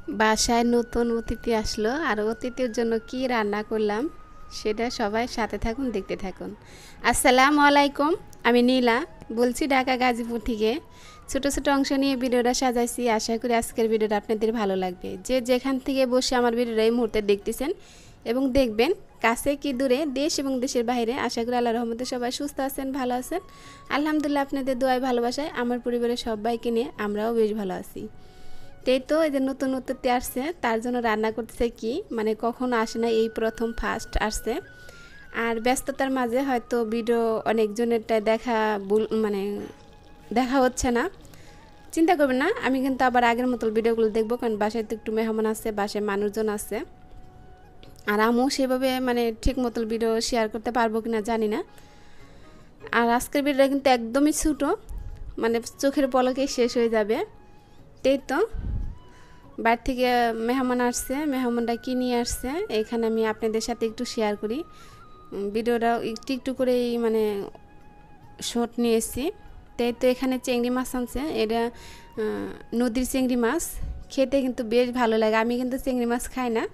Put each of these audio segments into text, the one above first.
বাসায় নতুন অতিথি আসলো আর অতিথির জন্য কি রান্না করলাম সেটা সবাই সাথে থাকুন, দেখতে থাকুন। আসসালামু আলাইকুম, আমি নীলা বলছি ঢাকা গাজীপুর থেকে। ছোট ছোট অংশ নিয়ে ভিডিওটা সাজাইছি, আশা করি আজকের ভিডিওটা আপনাদের ভালো লাগবে। যে যেখান থেকে বসে আমার ভিডিওটা এই মুহূর্তে দেখতেছেন এবং দেখবেন, কাছে কি দূরে, দেশ এবং দেশের বাইরে, আশা করি আল্লাহর রহমতে সবাই সুস্থ আছেন, ভালো আছেন। আলহামদুলিল্লাহ, আপনাদের দোয়ায় ভালোবাসায় আমার পরিবারের সবাইকে নিয়ে আমরাও বেশ ভালো আছি। তো এই যে নতুন অতিথি আসছে, তার জন্য রান্না করতেছে কি, মানে কখনো আসে না, এই প্রথম ফার্স্ট আসছে। আর ব্যস্ততার মাঝে হয়তো ভিডিও অনেকজনেরটা মানে দেখা হচ্ছে না। চিন্তা করবেন না, আমি কিন্তু আবার আগের মতো ভিডিওগুলো দেখবো, কারণ বাসায় তো একটু মেহমান আছে, বাসায় মানুষজন আছে। আর আমিও সেভাবে মানে ঠিক মতো ভিডিও শেয়ার করতে পারবো কিনা জানি না। আর আজকের ভিডিওটা কিন্তু একদমই ছোটো, মানে চোখের পলকে শেষ হয়ে যাবে। তো বাইরে থেকে মেহমান আসছে, মেহমানটা কী নিয়ে আসছে এখানে আমি আপনাদের সাথে একটু শেয়ার করি। ভিডিওটা একটু একটু করেই মানে শর্ট নিয়ে এসেছি। তো এখানে চিংড়ি মাছ আনছে, এটা নদীর চিংড়ি মাছ, খেতে কিন্তু বেশ ভালো লাগে। আমি কিন্তু চিংড়ি মাছ খাই না,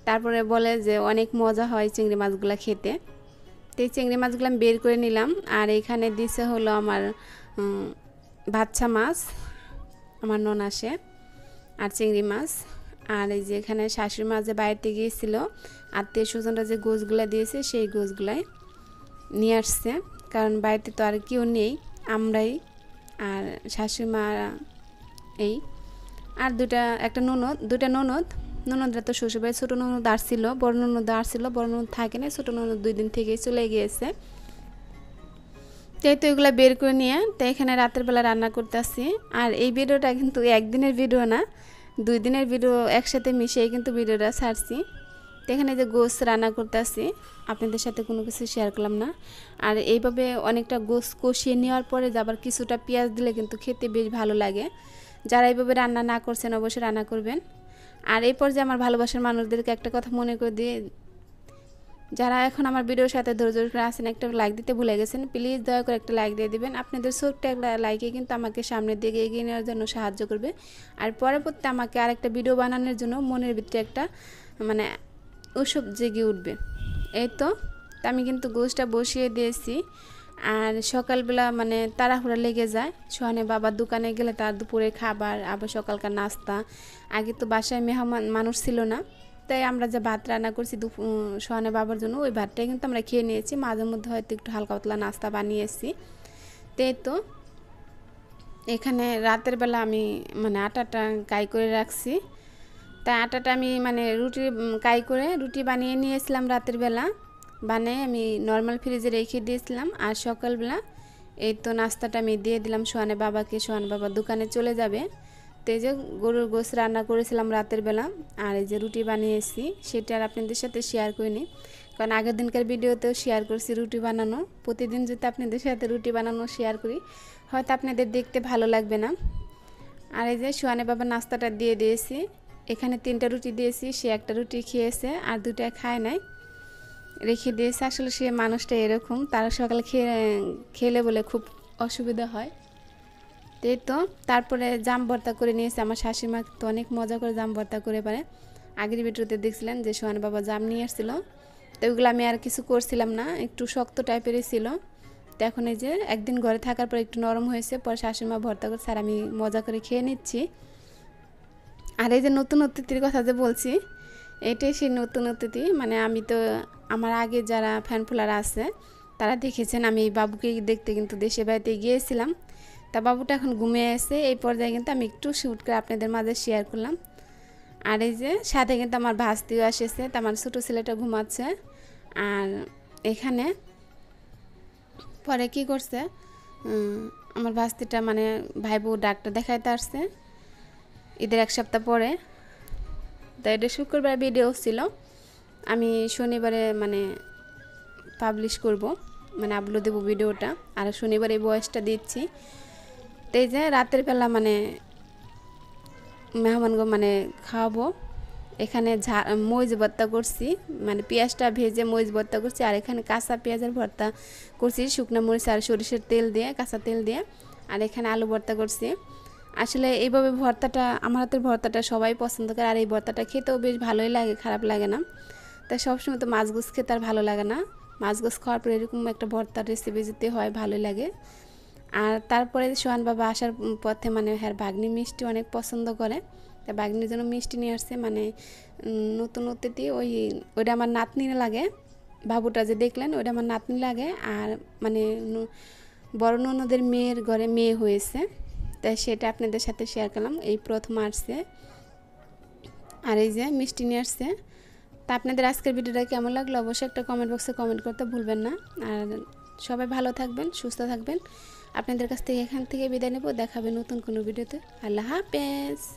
তারপরে বলে যে অনেক মজা হয় চিংড়ি মাছগুলো খেতে। তো এই চিংড়ি মাছগুলো আমি বের করে নিলাম। আর এখানে দিছে হলো আমার বাচ্চা মাছ, আমার নন আসে, আর চিংড়ি মাছ। আর এই যে এখানে শাশুড়ি মা যে বাইরে গিয়েছিল, আত্মীয় স্বজনরা যে গোছগুলো দিয়েছে সেই গোছগুলাই নিয়ে আসছে, কারণ বাড়িতে তো আর কেউ নেই, আমরাই আর শাশুড়ি মা। এই আর দুটা ননদরা তো শ্বশুরবাড়ি, ছোটো ননদ আসছিল, বড় ননদ আসছিল, বড় ননদ থাকে না, ছোটো ননদ 2 দিন থেকে চলে গিয়েছে। তো এগুলো বের করে নিয়ে তো এখানে রাতের বেলা রান্না করতেছি। আর এই ভিডিওটা কিন্তু একদিনের ভিডিও না, 2 দিনের ভিডিও একসাথে মিশিয়ে কিন্তু ভিডিওটা ছাড়ছি। তো এখানে যে গোশ রান্না করতেছি, আপনাদের সাথে কোনো কিছু শেয়ার করলাম না। আর এইভাবে অনেকটা গোশ কষিয়ে নেওয়ার পরে আবার কিছুটা পেঁয়াজ দিলে কিন্তু খেতে বেশ ভালো লাগে। যারা এইভাবে রান্না না করছেন অবশ্যই রান্না করবেন। আর এই পর্যায়ে আমার ভালোবাসার মানুষদেরকে একটা কথা মনে করে দিয়ে, যারা এখন আমার ভিডিওর সাথে ধৈর্য ধরে আছেন, একটা লাইক দিতে ভুলে গেছেন, প্লিজ দয়া করে একটা লাইক দিয়ে দিবেন। আপনাদের ছোট্ট একটা লাইকে কিন্তু আমাকে সামনের দিকে এগিয়ে নেওয়ার জন্য সাহায্য করবে। আর পরবর্তী আমাকে আরেকটা ভিডিও বানানোর জন্য মনের ভিতরে একটা মানে ওসব জেগে উঠবে। তো আমি কিন্তু গোশটা বসিয়ে দিয়েছি। আর সকালবেলা মানে তাড়াহুড়া লেগে যায়, সোহানে বাবার দোকানে গেলে তার দুপুরে খাবার, আবার সকালকার নাস্তা। আগে তো বাসায় মেহমান মানুষ ছিল না, তাই আমরা যে ভাত রান্না করছি সোহানে বাবার জন্য, ওই ভাতটাই কিন্তু আমরা খেয়ে নিয়েছি। মাঝে মধ্যে হয়তো একটু হালকা পাতলা নাস্তা বানিয়েছি। তো এখানে রাতের বেলা আমি মানে আটাটা কাই করে রাখছি। তাই আটাটা আমি মানে কাই করে রুটি বানিয়ে নিয়েছিলাম রাতের বেলা, বানিয়ে আমি নর্মাল ফ্রিজে রেখে দিয়েছিলাম। আর সকালবেলা তো নাস্তাটা আমি দিয়ে দিলাম সোহানে বাবাকে, সোহানে বাবা দোকানে চলে যাবে। তো এই যে গরুর গোশ রান্না করেছিলাম রাতের বেলা, আর এই যে রুটি বানিয়েছি, সেটা আর আপনাদের সাথে শেয়ার করিনি, কারণ আগের দিনকার ভিডিওতেও শেয়ার করছি রুটি বানানো। প্রতিদিন যদি আপনাদের সাথে রুটি বানানো শেয়ার করি, হয়তো আপনাদের দেখতে ভালো লাগবে না। আর এই যে সোহানে বাবা নাস্তাটা দিয়ে দিয়েছি, এখানে 3টা রুটি দিয়েছি, সে একটা রুটি খেয়েছে আর 2টা খায় নাই, রেখে দিয়েছে। আসলে সে মানুষটা এরকম, তারা সকালে খেলে বলে খুব অসুবিধা হয়। তো তারপরে জাম ভর্তা করে নিয়েছে আমার শাশুড়িমা, তো অনেক মজা করে জাম ভর্তা করে পারে। আগের ভিডিওতে দেখছিলেন যে সোহান বাবা জাম নিয়ে আসছিল, তো ওইগুলো আমি আর কিছু করছিলাম না, একটু শক্ত টাইপেরই ছিল। তো এখন এই যে একদিন ঘরে থাকার পর একটু নরম হয়েছে, পরে শাশুড়িমা ভর্তা করছে আর আমি মজা করে খেয়ে নিচ্ছি। আর এই যে নতুন অতিথির কথা যে বলছি, এটাই সেই নতুন অতিথি। মানে আমি তো আমার আগে যারা ফ্যান ফলোয়ার আছে তারা দেখেছেন, আমি এই বাবুকে দেখতে কিন্তু দেশে বাড়িতে গিয়েছিলাম। তা বাবুটা এখন ঘুমিয়ে আছে, এই পর্যায়ে কিন্তু আমি একটু শ্যুট করে আপনাদের মাঝে শেয়ার করলাম। আর এই যে সাথে কিন্তু আমার ভাস্তিও এসেছে, তা আমার ছোটো ছেলেটা ঘুমাচ্ছে। আর এখানে পরে কি করছে, আমার ভাস্তিটা মানে ভাই বউ ডাক্তার দেখাইতে আসছে ঈদের 1 সপ্তাহ পরে। তাই এটা শুক্রবার ভিডিও ছিল, আমি শনিবারে মানে পাবলিশ করব, মানে আপলোড দেবো ভিডিওটা, আর শনিবার এই ভয়েসটা দিচ্ছি। তো এই যে রাতের বেলা মানে মেহমানগো মানে খাওয়াবো, এখানে মরিচ ভর্তা করছি, মানে পেঁয়াজটা ভেজে মরিচ ভর্তা করছি। আর এখানে কাঁচা পেঁয়াজের ভর্তা করছি, শুকনো মরিচ আর সরিষার তেল দিয়ে, কাঁচা তেল দিয়ে। আর এখানে আলু ভর্তা করছি। আসলে এইভাবে ভর্তাটা আমার হাতের ভর্তাটা সবাই পছন্দ করে, আর এই ভর্তাটা খেতেও বেশ ভালোই লাগে, খারাপ লাগে না। তাই সবসময় তো মাছ গোছ খেতে আর ভালো লাগে না, মাছ গোছ খাওয়ার পরে এরকম একটা ভর্তার রেসিপি যদি হয় ভালোই লাগে। আর তারপরে সোহান বাবা আসার পথে মানে হ্যাঁ বাগনি মিষ্টি অনেক পছন্দ করে, তাই বাগনির জন্য মিষ্টি নিয়ে আসছে। মানে নতুন অতিথি ওইটা আমার নাতনি লাগে, বাবুটা যে দেখলেন ওইটা আমার নাতনি লাগে। আর মানে বড় ননদের মেয়ের ঘরে মেয়ে হয়েছে, তাই সেটা আপনাদের সাথে শেয়ার করলাম, এই প্রথম আসছে। আর এই যে মিষ্টি নিয়ে আসছে। তা আপনাদের আজকের ভিডিওটা কেমন লাগলো অবশ্যই একটা কমেন্ট বক্সে কমেন্ট করতে ভুলবেন না। আর সবাই ভালো থাকবেন, সুস্থ থাকবেন। আপনাদের কাছ থেকে এখান থেকে বিদায় নেব, দেখাবে নতুন কোনো ভিডিওতে। আল্লাহ হাফেজ।